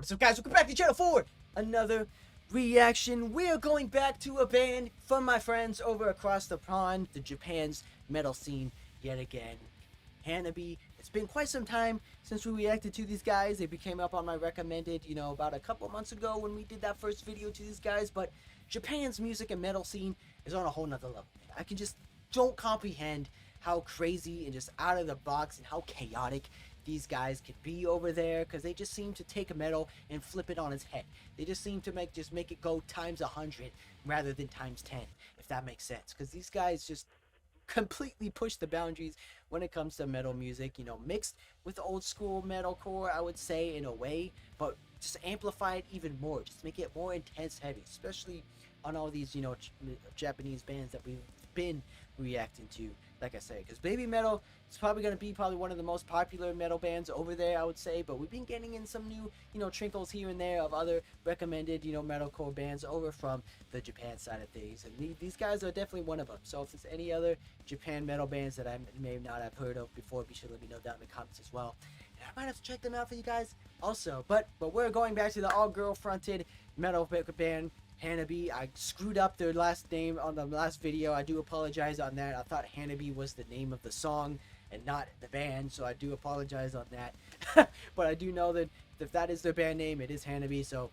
What's up, guys? Welcome back to the channel for another reaction. We are going back to a band from my friends over across the pond, the Japan's metal scene yet again. Hanabie. It's been quite some time since we reacted to these guys. They became up on my recommended, about a couple months ago when we did that first video to these guys. But Japan's music and metal scene is on a whole nother level. I can just don't comprehend how crazy and just out of the box and how chaotic these guys could be over there, because they just seem to take a metal and flip it on its head. They just seem to make it go times 100 rather than times 10, if that makes sense, because these guys just completely push the boundaries when it comes to metal music, mixed with old school metalcore, I would say, in a way, but just amplify it even more, just make it more intense heavy, especially on all these Japanese bands that we've been reacting to, like I say, because Baby Metal is probably going to be one of the most popular metal bands over there, I would say, but we've been getting in some new trinkles here and there of other recommended metalcore bands over from the Japan side of things, and these guys are definitely one of them. So if there's any other Japan metal bands that I may not have heard of before, be sure to let me know down in the comments as well, and I might have to check them out for you guys also. But we're going back to the all-girl fronted metal band Hanabie. I screwed up their last name on the last video. I do apologize on that. I thought Hanabie was the name of the song and not the band, so I do apologize on that. But I do know that if that is their band name, it is Hanabie, so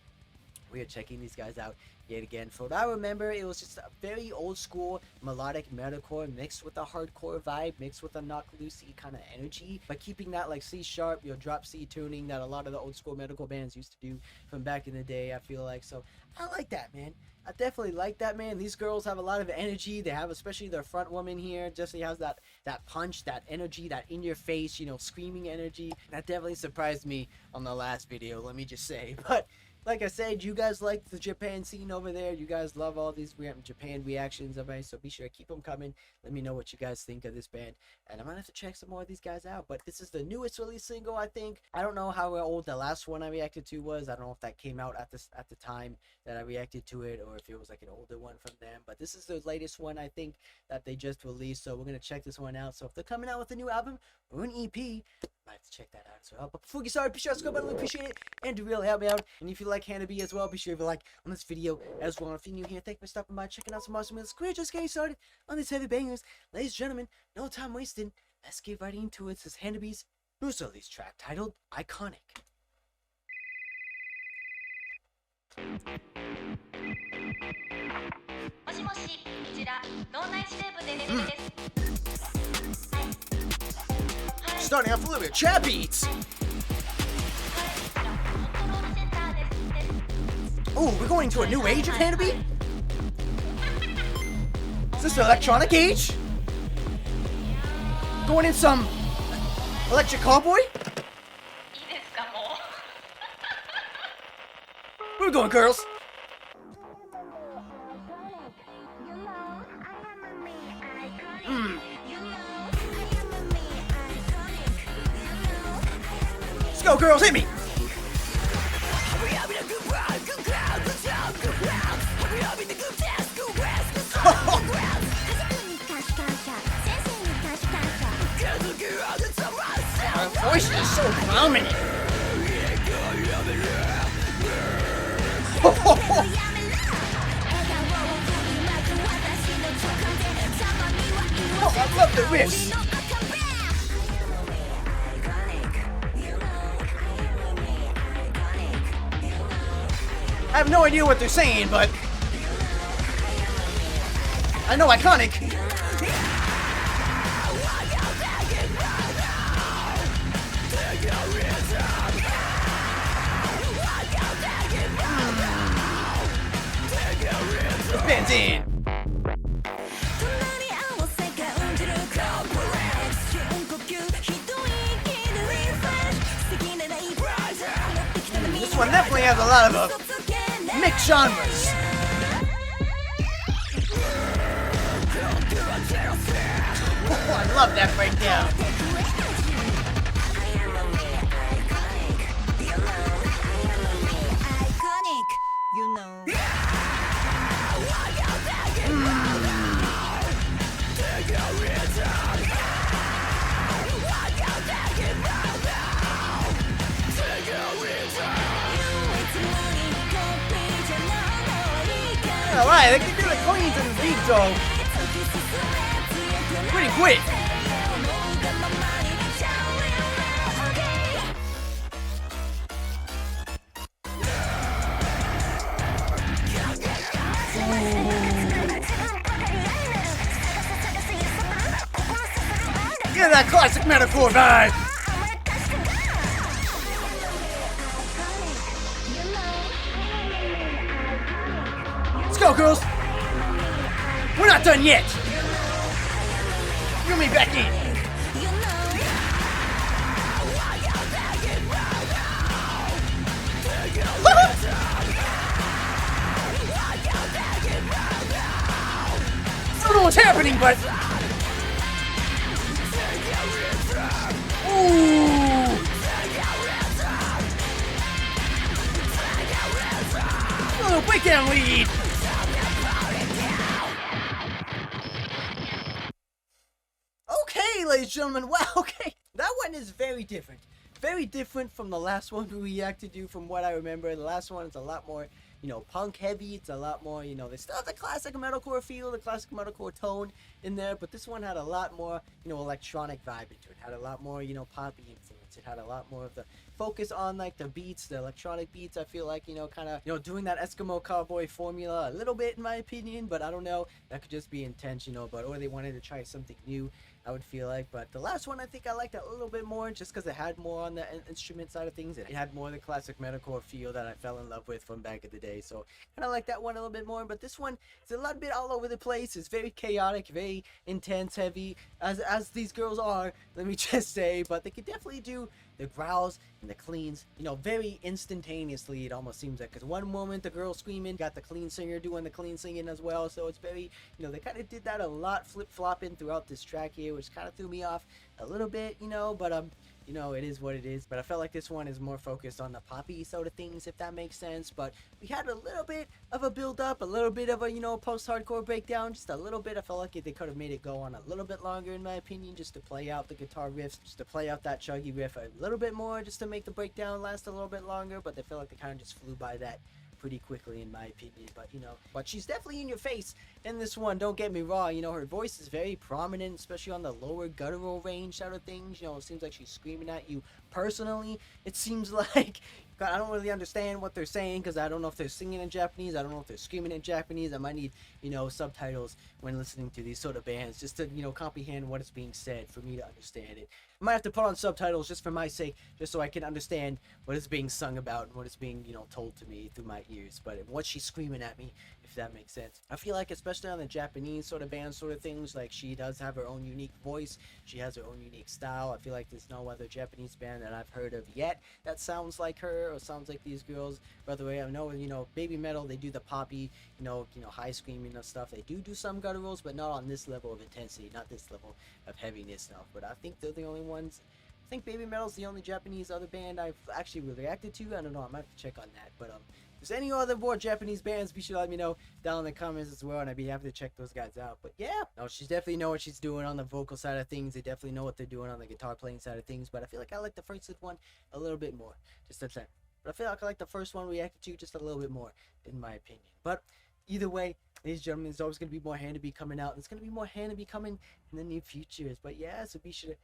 we are checking these guys out yet again. For what I remember, it was just a very old school melodic metalcore mixed with a hardcore vibe, mixed with a knock loosey kind of energy, but keeping that like C sharp, drop C tuning that a lot of the old school metalcore bands used to do from back in the day, I feel like. So I like that, man. I definitely like that, man. These girls have a lot of energy. They have, especially their front woman here, Jessie has that punch, that energy, that in your face, screaming energy. That definitely surprised me on the last video, let me just say. But like I said, you guys like the Japan scene over there. You guys love all these Japan reactions of mine, so be sure to keep them coming. Let me know what you guys think of this band, and I might have to check some more of these guys out. But this is the newest release single, I think. I don't know how old the last one I reacted to was. I don't know if that came out at the time that I reacted to it, or if it was like an older one from them. But this is the latest one, I think, that they just released, so we're gonna check this one out. So if they're coming out with a new album or an EP, I have to check that out as well. But before we get started, be sure to subscribe, I really appreciate it, and to really help me out. And if you like Hanabie as well, be sure to like on this video as well. If you're new here, thank you for stopping by, checking out some awesome music. We're just getting started on these heavy bangers. Ladies and gentlemen, no time wasted. Let's get right into it. This is Hanabie's newest release track titled Iconic. もしもし、こちら脳内指定部でレベルです。はい。 Starting off a little bit, chat beats. Oh, we're going to a new age of Hanabie? Is this the electronic age? Going in some electric cowboy? Where we going, girls? Let's go, girls, hit me! Her voice is so prominent. Oh, I love the riffs. I have no idea what they're saying, but I know iconic. This band's in. This one definitely has a lot of mixed genres. Oh, I love that breakdown. leave though. Pretty quick. Get that classic Metalcore vibe. Let's go, girls. We're not done yet. Reel me back in. I don't know what's happening, but ooh. A little breakdown lead. Okay, ladies and gentlemen, wow, okay. That one is very different. Very different from the last one we reacted to, from what I remember. The last one is a lot more, you know, punk heavy. It's a lot more, you know, they still have the classic metalcore feel, the classic metalcore tone in there, but this one had a lot more, you know, electronic vibe into it. Had a lot more, you know, poppy influence. It had a lot more of the focus on like the beats, the electronic beats. I feel like, you know, kind of, you know, doing that Eskimo cowboy formula a little bit in my opinion, but I don't know. That could just be intentional, but or they wanted to try something new, I would feel like. But the last one, I think I liked a little bit more just because it had more on the instrument side of things. It had more of the classic metalcore feel that I fell in love with from back in the day. So kind of like that one a little bit more. But this one is a lot bit all over the place. It's very chaotic, very intense, heavy, as these girls are, let me just say. But they could definitely do the growls and the cleans, you know, very instantaneously. It almost seems like, because one moment the girl screaming, got the clean singer doing the clean singing as well. So it's very, you know, they kind of did that a lot, flip-flopping throughout this track here, which kind of threw me off a little bit, you know. But you know, it is what it is. But I felt like this one is more focused on the poppy sort of things, if that makes sense. But we had a little bit of a build up, a little bit of a, you know, post-hardcore breakdown, just a little bit. I felt like they could have made it go on a little bit longer, in my opinion, just to play out the guitar riffs, just to play out that chuggy riff a little bit more, just to make the breakdown last a little bit longer. But they feel like they kind of just flew by that pretty quickly, in my opinion. But you know, but she's definitely in your face in this one, don't get me wrong. You know, her voice is very prominent, especially on the lower guttural range side of things. You know, it seems like she's screaming at you personally. It seems like I don't really understand what they're saying, because I don't know if they're singing in Japanese. I don't know if they're screaming in Japanese. I might need, you know, subtitles when listening to these sort of bands, just to, you know, comprehend what is being said for me to understand it. I might have to put on subtitles just for my sake, just so I can understand what is being sung about and what is being, you know, told to me through my ears. But what she's screaming at me, if that makes sense. I feel like, especially on the Japanese sort of band sort of things, like she does have her own unique voice. She has her own unique style. I feel like there's no other Japanese band that I've heard of yet that sounds like her or sounds like these girls. By the way, I know, you know, Baby Metal, they do the poppy, you know, high screaming and stuff. They do some gutturals, but not on this level of intensity, not this level of heaviness stuff. But I think they're the only ones. I think Baby Metal's the only Japanese other band I've actually reacted to. I don't know, I might have to check on that. But if there's any other more Japanese bands, be sure to let me know down in the comments as well, and I'd be happy to check those guys out. But yeah, no, she's definitely know what she's doing on the vocal side of things. They definitely know what they're doing on the guitar playing side of things. But I feel like I like the first one a little bit more, just a time. But I feel like I like the first one we reacted to just a little bit more, in my opinion. But either way, ladies and gentlemen, there's always going to be more Hanabie coming out. There's going to be more Hanabie coming in the near futures. But yeah, so be sure to...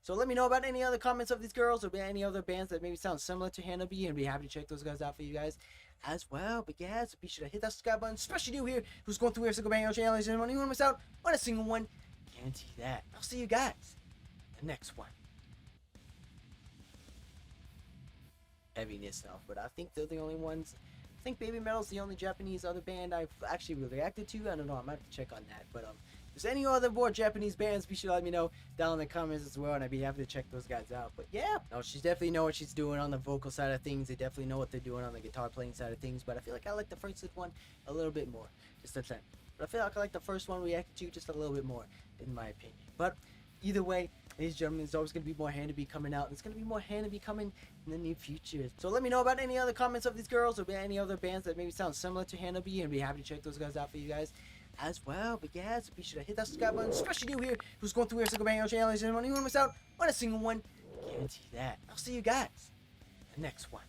So let me know about any other comments of these girls, or any other bands that maybe sound similar to Hanabie, and be happy to check those guys out for you guys as well. But yeah, so be sure to hit that subscribe button, especially new here, who's going through every single band on channel, and anyone who miss out on a single one, guarantee that. I'll see you guys in the next one. Heaviness stuff, but I think they're the only ones. I think Baby Metal's the only Japanese other band I've actually reacted to. I don't know, I might have to check on that. But if there's any other more Japanese bands, be sure to let me know down in the comments as well, and I'd be happy to check those guys out. But yeah, no, she's definitely know what she's doing on the vocal side of things. They definitely know what they're doing on the guitar playing side of things. But I feel like I like the first one a little bit more, just a time. But I feel like I like the first one we reacted to just a little bit more, in my opinion. But either way, ladies and gentlemen, there's always going to be more Hanabie coming out. There's going to be more Hanabie coming in the near future. So let me know about any other comments of these girls, or any other bands that maybe sound similar to Hanabie, and be happy to check those guys out for you guys as well. But yeah, so be sure to hit that subscribe button, especially new here, who's going through every single band on channel, and anyone who miss out on a single one, guarantee that. I'll see you guys in the next one.